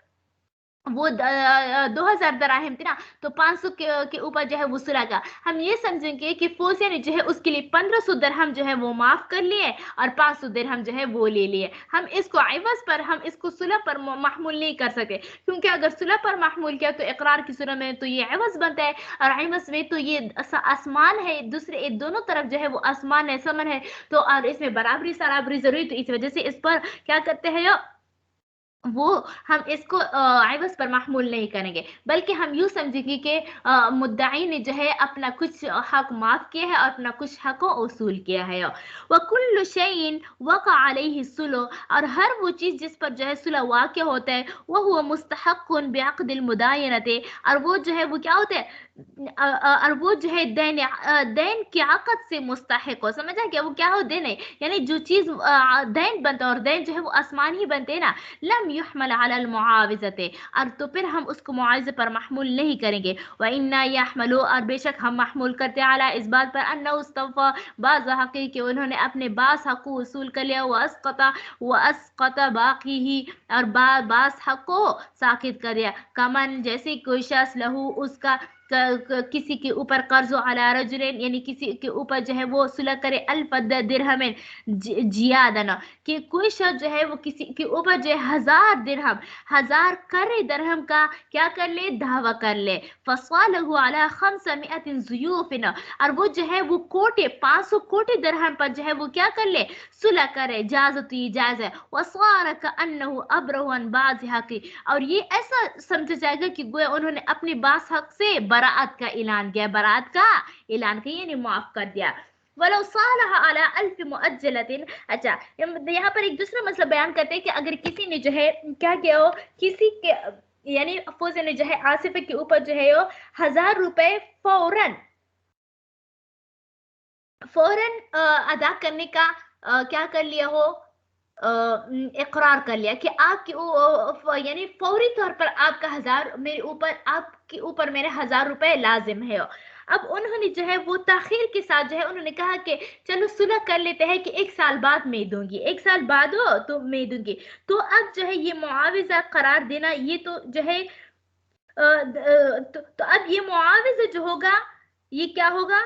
वो 2000 दराहिम थी ना, तो 500 के ऊपर जो है वो सुलह का हम ये समझेंगे कि फौजिया ने जो है उसके लिए 1500 दरहम जो है वो माफ कर लिए और 500 दरहम जो है वो ले लिए। हम इसको इवज पर, हम इसको सुलह पर महमूल नहीं कर सकते, क्योंकि अगर सुलह पर महमूल किया तो इकरार की सूरत में तो ये इवज बनता है, और इवज में तो ये आसमान है, दूसरे दोनों तरफ जो है वो आसमान है, समन है, तो और इसमें बराबरी सराबरी जरूरी, तो इस वजह से इस पर क्या करते हैं वो हम इसको आइवज पर महमूल नहीं करेंगे, बल्कि हम यूं समझेंगे कि मुद्दाई ने जो है अपना कुछ हक माफ किया है और अपना कुछ हक वसूल किया है। वकुल्लु शैइन वक़ा अलैहि सुलह, और हर वो चीज जिस पर जो है सुलह वाक़या होता है वह हुआ मुस्तहक़्क़ुन बिअक़दिल मुदायनते, और वो जो है वो क्या होता है और वो जो है दैन की आकद से मुस्तहिक हो, समझा क्या? वो क्या हो देन है, यानी जो चीज दैन बनता है, और दैन जो है वो आसमान ही बनते हैं ना, लम युहमल अलल मुआविज़ते, और तो फिर हम उसको मुआवजे पर महमूल नहीं करेंगे। व इन्ना यहमलु, और बेशक हम महमूल करते हैं अला इस बात पर अन्ना उस्तफ़ा बाज़ हक़ी, कि उन्होंने अपने बास हक़ को वसूल कर लिया, व अस्क़ता बाकी ही, और बास हक़ को साकित कर दिया। कमन, जैसे कोई शख्स लहू उसका किसी के ऊपर कर्ज अला रजुलिन, यानी किसी के ऊपर जो है वो सुलह करे अल्फद दिरहमिन जियादन, कि कोई शख्स जो है वो किसी के ऊपर जो है 1000 दिरहम, 1000 करे दिरहम का क्या कर ले, दावा कर ले। फसलहु अला 500 ज़ुयूफिन, और वो जो है वो कोटे 500 कोटे दिरहम पर जो है वो क्या कर ले, सुलह करे, इजाजत इजाज़ है। वसार कअन्नहु अब्रहु अन बाज़ हक़ी, और ये ऐसा समझा जाएगा कि गोया उन्होंने अपने बास हक से बराअत का ऐलान किया, बराअत का ऐलान किया, यानी माफ कर दिया। वलो सालह अला अल्फ मुअज्जलतिन, अच्छा यहाँ पर एक दूसरा मसला बयान करते हैं कि अगर किसी ने जो है क्या किया हो, किसी के यानी फौज ने जो है आसिफ के ऊपर जो है 1000 रुपए फौरन अदा करने का क्या कर लिया हो, इकरार कर लिया कि आपकी यानी फौरी तौर पर आपका 1000 मेरे ऊपर, आपके ऊपर मेरे 1000 रुपए लाजिम है। अब उन्होंने जो है वो ताखीर के साथ जो है उन्होंने कहा कि चलो सुलह कर लेते हैं कि 1 साल बाद मैं दूंगी, 1 साल बाद हो तो मैं दूंगी। तो अब जो है ये मुआविजा करार देना, ये तो जो है तो अब ये मुआविजा जो होगा ये क्या होगा,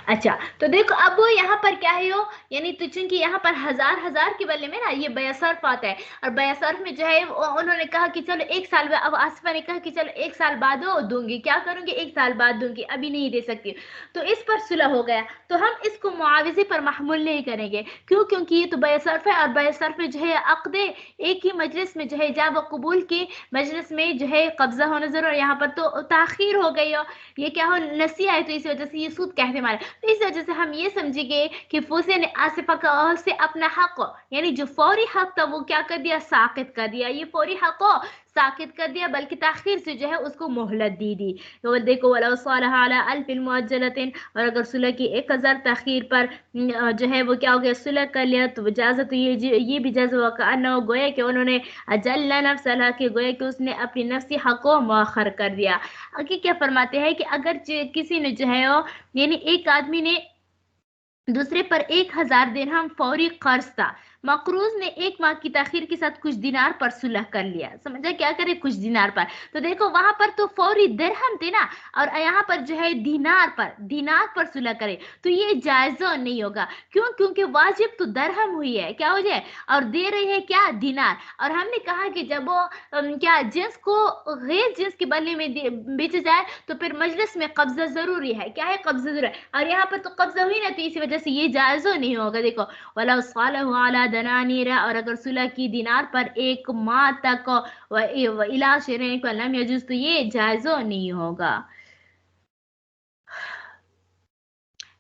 अच्छा तो देखो अब वो यहाँ पर क्या है यानी तो चूंकि यहाँ पर 1000 के बदले में ना ये बयसर्फ आता है, और बयसर्फ में जो है उन्होंने कहा कि चलो 1 साल बाद, अब आसफा ने कहा कि चलो 1 साल बाद दूंगी, क्या करूंगी 1 साल बाद दूंगी, अभी नहीं दे सकती, तो इस पर सुलह हो गया, तो हम इसको मुआवजे पर महमूल नहीं करेंगे। क्यों? क्योंकि ये तो बयसर्फ है, और बयसर्फ में जो है अक़दे एक ही मजलिस में जो है इजाब कबूल की मजलिस में जो है कब्जा होना जरूर, यहाँ पर तो ताखीर हो गई, ये क्या हो नसीहा है, तो इस वजह से ये सूद कहते मारे, तो इस वजह से हम ये समझेंगे कि फौजिया ने आसिफा का से अपना हक यानी जो फौरी हक था वो क्या कर दिया, साकित कर दिया, ये फौरी हक साकित कर दिया, बल्कि ताखीर से जो है उसको मोहलत दी। तो देखो वला सालह अला अल्फ मुअज्जलतिन, और अगर सुलह की 1000 ताखीर पर जो है वो क्या हो गया, सुलह कर लिया, तो इजाजत ये भी जज वकाना, गोया कि उन्होंने अजल्ला नफ्सहा, कि गोया कि उसने अपनी नफ्सी हक को मुअख्खर कर दिया। आगे क्या फरमाते हैं कि अगर किसी ने जो है यानी एक आदमी ने दूसरे पर 1000 दिरहम फौरी कर्ज था, मकरूज ने 1 माह की ताखीर के साथ कुछ दिनार पर सुलह कर लिया, समझा क्या करे, कुछ दिनार पर, तो देखो वहां पर तो फौरी दिरहम थे ना, और यहाँ पर जो है दिनार पर सुलह करे, तो ये जायज नहीं होगा। क्यों? क्योंकि वाजिब तो दरहम हुई है, क्या हो जाए, और दे रही है क्या, दिनार, और हमने कहा कि जब वो क्या जिन्स को गैर जिन्स के बदले में बेचा जाए तो फिर मजलिस में कब्जा जरूरी है, क्या है, कब्जा जरूरी है, और यहाँ पर तो कब्जा हुई ना, तो इसी वजह से ये जायज नहीं होगा। देखो वला सालहु अला दनानीरा, और अगर सुलह की दिनार पर 1 माह तक व इला शिरैन को लम यजुज, तो ये जायज नहीं होगा।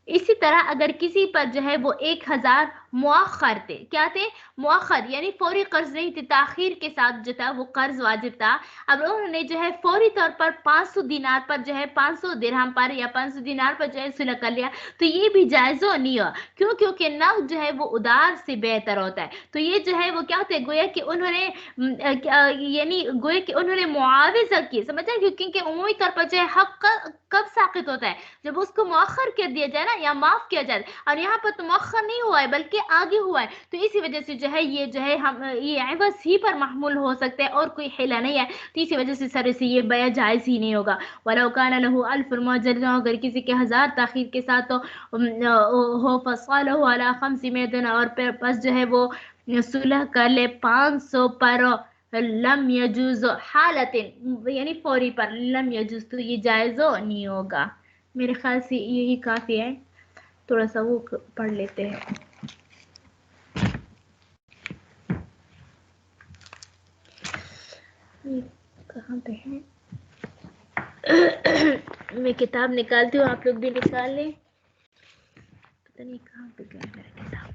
इसी तरह अगर किसी पर जो है वो 1000 مؤخر تھے. کیا تھے؟ مؤخر یعنی فوری قرض نہیں تھے, تاخیر کے ساتھ جو تھا وہ قرض واجب تھا. اب انہوں نے جو ہے فوری طور پر 500 دینار پر جو ہے 500 درہم پر یا 500 دینار پر جو ہے صلح کر لیا, تو یہ بھی جائز و نہیں ہوا. کیوں؟ کیونکہ نقد جو ہے وہ ادار سے بہتر ہوتا ہے. تو یہ جو ہے وہ کیا ہوتا ہے, گویا کہ انہوں نے یعنی گویا کہ انہوں نے معاوضہ کی, سمجھا, کیونکہ عمومی طور پر جو ہے حق کب ساقط ہوتا ہے؟ جب اس کو مؤخر کر دیا جائے نا, یا معاف کیا جائے. اور یہاں پر تو مؤخر نہیں ہوا ہے بلکہ آگے ہوا ہے, تو اسی وجہ سے جو ہے یہ جو ہے ہم یہ عوض ہی پر محمول ہو سکتے ہیں اور کوئی حیلہ نہیں ہے. تو اسی وجہ سے سر سے یہ بیع جائز ہی نہیں ہوگا. وَلَوْ كَانَ لَهُ أَلْفٌ مُعْجَلٌ, اگر کسی کے 1000 تاخیر کے ساتھ تو ہو فَصَالَهُ عَلَى 500, اور پھر پس جو ہے وہ صلح کر لے 500 پر, لم یجوز حالت یعنی فوری پر, لم یجوز تو یہ جائز نہیں ہوگا. میرے خیال سے یہی کافی ہے, تھوڑا سا وہ پڑھ لیتے ہیں. یہ کہاں پہ ہے؟ میں کتاب نکالتی ہوں, آپ لوگ بھی نکال لیں. پتہ نہیں کہاں پہ گیا میرا کتاب.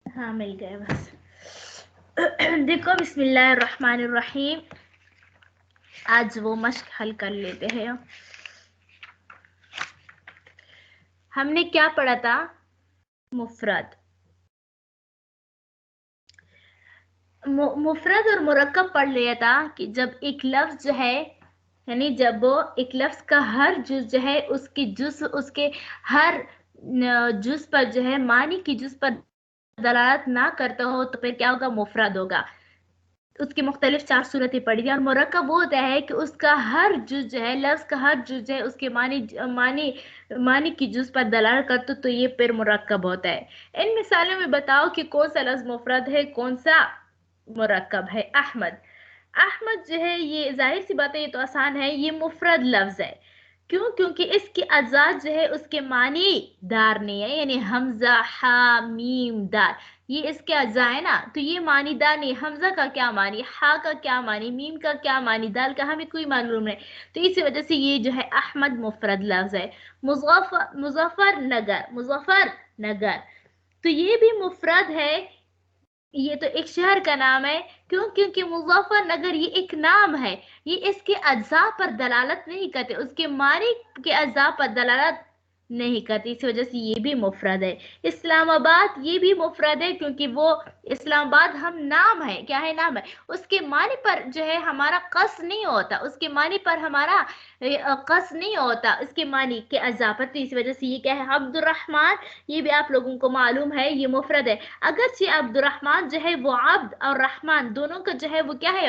ہاں مل گیا بس. دیکھو, بسم اللہ الرحمن الرحیم. آج وہ مشق حل کر لیتے ہیں. ہم نے کیا پڑھا تھا؟ مفرد. مفرد اور مرکب پڑھ لیا تھا کہ جب ایک لفظ جو ہے, یعنی جب وہ ایک لفظ کا ہر جز جو ہے اس کی جز اس کے ہر جز پر جو ہے معنی کی جز پر دلالت نہ کرتا ہو تو پھر کیا ہوگا؟ مفرد ہوگا. اس کی مختلف 4 صورتیں پڑھی تھی. اور مرکب وہ ہوتا ہے کہ اس کا ہر جز جو ہے, لفظ کا ہر جز ہے اس کے معنی کی جز پر دلالت کرتا تو یہ پھر مرکب ہوتا ہے. ان مثالوں میں بتاؤ کہ کون سا لفظ مفرد ہے, کون سا مرکب ہے. احمد جو ہے, یہ ظاہر سی بات ہے, یہ تو آسان ہے, یہ مفرد لفظ ہے. کیوں؟ کیونکہ اس کی اجزاء جو ہے اس کے معنی دار نہیں ہے, یعنی حمزہ, ہا, میم, دال, یہ اس کے اجزاء ہے نا, تو یہ معنی دار نہیں. حمزہ کا کیا معنی, ہا کا کیا معنی, میم کا کیا معنی, دال کا ہمیں کوئی معلوم نہیں. تو اسی وجہ سے یہ جو ہے احمد مفرد لفظ ہے. مظفر نگر, تو یہ بھی مفرد ہے. یہ تو ایک شہر کا نام ہے. کیوں؟ کیونکہ مظفر نگر یہ ایک نام ہے, یہ اس کے اجزاء پر دلالت نہیں کرتے, اس کے معنی کے اجزاء پر دلالت نہیں کرتی, اس وجہ سے یہ بھی مفرد ہے. اسلام آباد یہ بھی مفرد ہے کیونکہ وہ اسلام آباد ہم نام ہے, کیا ہے؟ نام ہے. اس کے معنی پر جو ہے ہمارا قصد نہیں ہوتا, اس کے معنی پر ہمارا قصد نہیں ہوتا, اس کے معنی کے اجزاء پر. تو اس وجہ سے یہ کیا ہے؟ عبد الرحمن, یہ بھی آپ لوگوں کو معلوم ہے یہ مفرد ہے. اگرچہ عبد الرحمن جو ہے وہ عبد اور رحمان دونوں کا جو ہے وہ کیا ہے,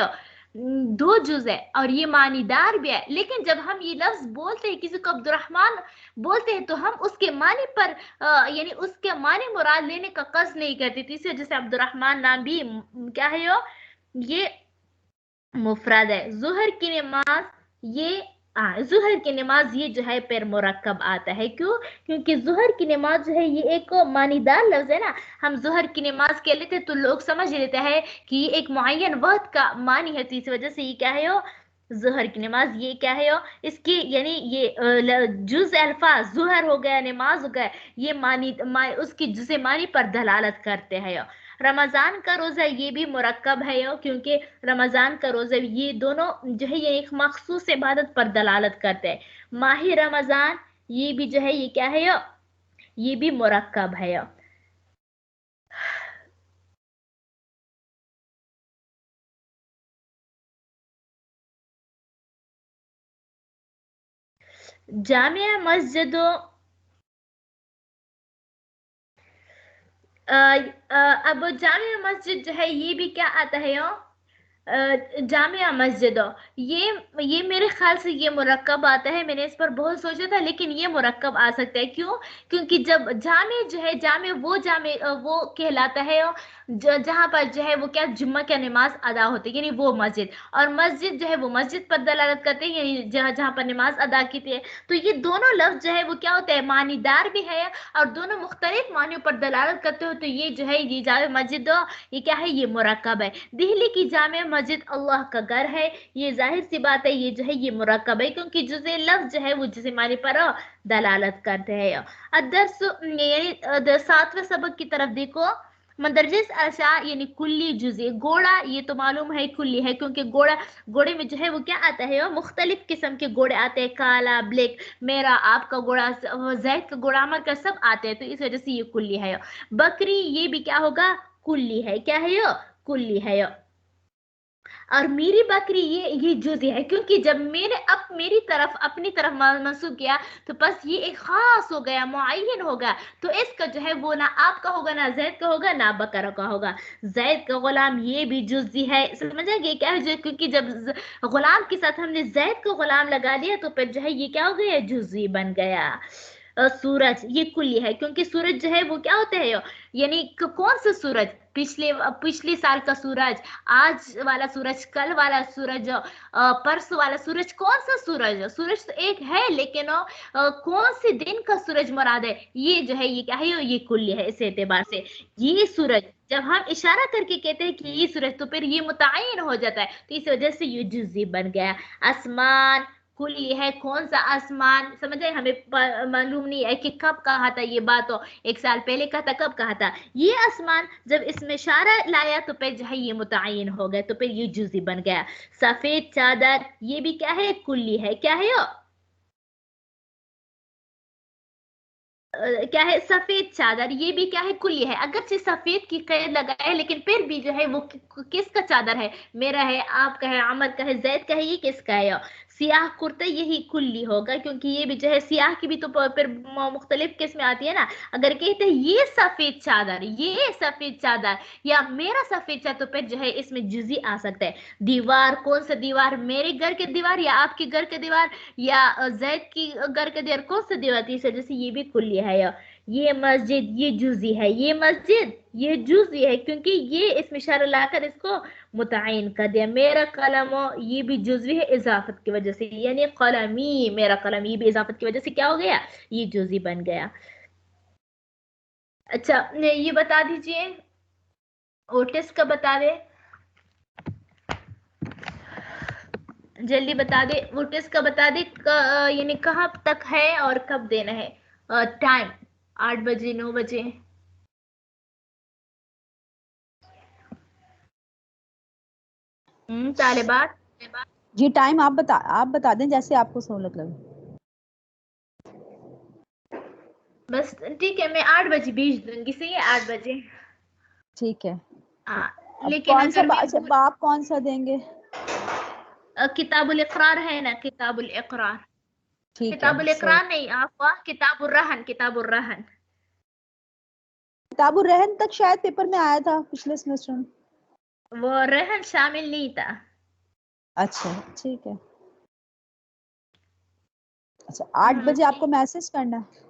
2 جز ہے, اور یہ معنی دار بھی ہے. لیکن جب ہم یہ لفظ بولتے ہیں, کسی کو عبد الرحمن بولتے ہیں, تو ہم اس کے معنی پر یعنی اس کے معنی مراد لینے کا قصد نہیں کرتے. تو اس وجہ سے عبد الرحمن نام بھی کیا ہے, یہ مفرد ہے. ظہر کی نماز یہ جو ہے پھر مرکب آتا ہے. کیوں؟ کیونکہ ظہر کی نماز جو ہے یہ ایک معنی دار لفظ ہے نا. ہم ظہر کی نماز کہہ لیتے تو لوگ سمجھ لیتے ہیں کہ یہ ایک معین وقت کا معنی ہے. تو اس وجہ سے یہ کیا ہے, ظہر کی نماز یہ کیا ہے, اس کی یعنی یہ جز الفاظ ظہر ہو گیا, نماز ہو گیا, یہ معنی اس کی جز معنی پر دلالت کرتے ہیں. رمضان کا روزہ یہ بھی مرکب ہے, کیونکہ رمضان کا روزہ یہ دونوں جو ہے یہ ایک مخصوص عبادت پر دلالت کرتے ہیں. ماہ رمضان یہ بھی جو ہے یہ کیا ہے, یہ بھی مرکب ہے. جامع مسجد اب جامع مسجد جو ہے یہ بھی کیا آتا ہے, जामिया मस्जिद, ये मेरे ख्याल से ये मुरक्कब आता है, मैंने इस पर बहुत सोचा था, लेकिन ये मुरक्कब आ सकता है। क्यों? क्योंकि जब जामे जो है, जामे वो कहलाता है जहाँ पर जो है वो क्या, जुम्मा की नमाज अदा होती है, यानी वो मस्जिद। और मस्जिद जो है वो मस्जिद पर दलालत करते हैं, यानी जहाँ जहाँ पर नमाज अदा की है। तो ये दोनों लफ्ज जो है वो क्या होते हैं, मानीदार भी है और दोनों मुख्तलिफ मानियों पर दलालत करते हो। तो ये जो है ये जामे मस्जिद, ये क्या है, ये मुरक्कब है। दिल्ली की जामे मस्जिद अल्लाह का घर है, ये जाहिर सी बात है, ये जो है ये मुरक्कब है, क्योंकि जुज़े लफ्ज जो है वो जुज़े मानी पर दलालत करते हैं। अदरस यानी 7वें सबक की तरफ देखो। मंदरजिस अशा यानी कुल्ली जुज़े, घोड़ा ये तो मालूम है कुल्ली है, क्योंकि घोड़े में जो है वो क्या आता है, मुख्तलिफ किस्म के घोड़े आते हैं, काला, ब्लैक, मेरा, आपका घोड़ा, जैद का घोड़ा, अमर का, सब आते हैं, तो इस वजह से ये कुल्ली है। बकरी ये भी क्या होगा, कुल्ली है, क्या है ये, कुल्ली है। और मेरी बकरी ये जुज़ी है, क्योंकि जब मैंने मेरी तरफ अपनी तरफ मंसूब किया, तो बस ये एक खास हो गया, मुअय्यन होगा। तो इसका जो है वो ना आपका होगा, ना जैद का होगा, ना बकरा का होगा। जैद का गुलाम ये भी जुज़ी है, समझेंगे क्या है, क्योंकि जब गुलाम के साथ हमने जैद का गुलाम लगा दिया, तो फिर जो है ये क्या हो गया, जुज़ी बन गया। सूरज ये कुल्ली है, क्योंकि सूरज जो है वो क्या होता है, यानी कौन सा सूरज, पिछले साल का सूरज, आज वाला सूरज, कल वाला सूरज, परसों वाला सूरज, कौन सा सूरज, सूरज तो एक है, लेकिन कौन से दिन का सूरज मुराद है, ये जो है ये क्या है, ये कुल्ली है। इस एतबार से ये सूरज जब हम इशारा करके कहते हैं कि ये सूरज, तो फिर ये मुतय्यन हो जाता है, तो इस वजह से ये जुज़ी बन गया। आसमान कुल्ली है, कौन सा आसमान, समझ आए, हमें मालूम नहीं है कि कब कहा था ये बात, तो 1 साल पहले कहा था, कब कहा था ये आसमान, जब इसमें इशारा लाया तो फिर जो है ये मुतय्यन हो गया, तो फिर ये जुज़ी बन गया। सफेद चादर ये भी क्या है, कुल्ली है, क्या है ये, क्या है, सफेद चादर ये भी क्या है, कुल्ली है। अगरचे सफेद की कैद लगाए, लेकिन फिर भी जो है वो किसका चादर है, मेरा है, आपका है, अमर का है, जैद का है, ये किसका है। सियाह कुर्ता यही कुल्ली होगा, क्योंकि ये भी जो है सियाह की भी तो फिर मुख्तलिफ किस्में आती है ना। अगर कहते हैं ये सफेद चादर, ये सफेद चादर, या मेरा सफेद चादर, तो फिर जो है इसमें जुज़ी आ सकता है। दीवार कौन सा दीवार, मेरे घर के दीवार या आपके घर के दीवार या जैद की घर के दीवार, कौन सा दीवार थी, इस वजह से ये भी कुल्ली है। ये मस्जिद ये जुज़ी है, ये मस्जिद ये जुज़ी है, क्योंकि ये इसमें इशारा लाकर इसको मुतय्यन कर दिया। मेरा कलम ये भी जुज़वी है इजाफत की वजह से, यानी कलमी, मेरा कलम ये भी इजाफत की वजह से क्या हो गया, ये जुज़ी बन गया। अच्छा ये बता दीजिए, ओटिस का बता दे, जल्दी बता दे, ओटिस का बता दे, यानी कहाँ तक है और कब देना है। टाइम 8 बजे, 9 बजे। तालिबात जी टाइम आप बता दें जैसे आपको सहूलत लगे। बस ठीक है, मैं 8 बजे भेज दूंगी, सही है, 8 बजे। ठीक है। अब लेकिन कौन सा अगर मैं बाप कौन सा देंगे? किताबुल इकरार है ना, किताबुल इकरार, ठीक है किताबुल सही। इकरार नहीं, आपका किताबुल रहन, किताबुल रहन। किताबुर रहन तक शायद पेपर में आया था पिछले सेमेस्टर में। वो रहन शामिल नहीं था। अच्छा ठीक है। अच्छा 8 बजे आपको मैसेज करना है।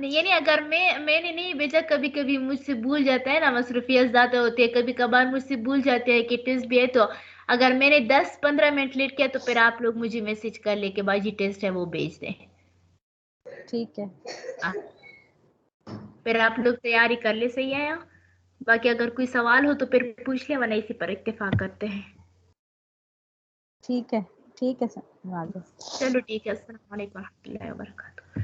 यानी अगर मैंने नहीं भेजा, कभी कभी मुझसे भूल जाता है ना, मसरूफियत ज़्यादा होती है, कभी कभार मुझसे भूल जाते हैं कि टेस्ट भी है, तो अगर मैंने 10-15 मिनट लेट किया, तो फिर आप लोग मुझे मैसेज कर ले के बाजी टेस्ट है वो भेज दें। ठीक है। आ, फिर आप लोग तैयारी कर ले, सही है। बाकी अगर कोई सवाल हो तो फिर पूछ ले, वरना इसी पर इत्तेफाक करते हैं। ठीक है सर। चलो ठीक है, अस्सलाम वालेकुम रहमतुल्लाहि व बरकातहू।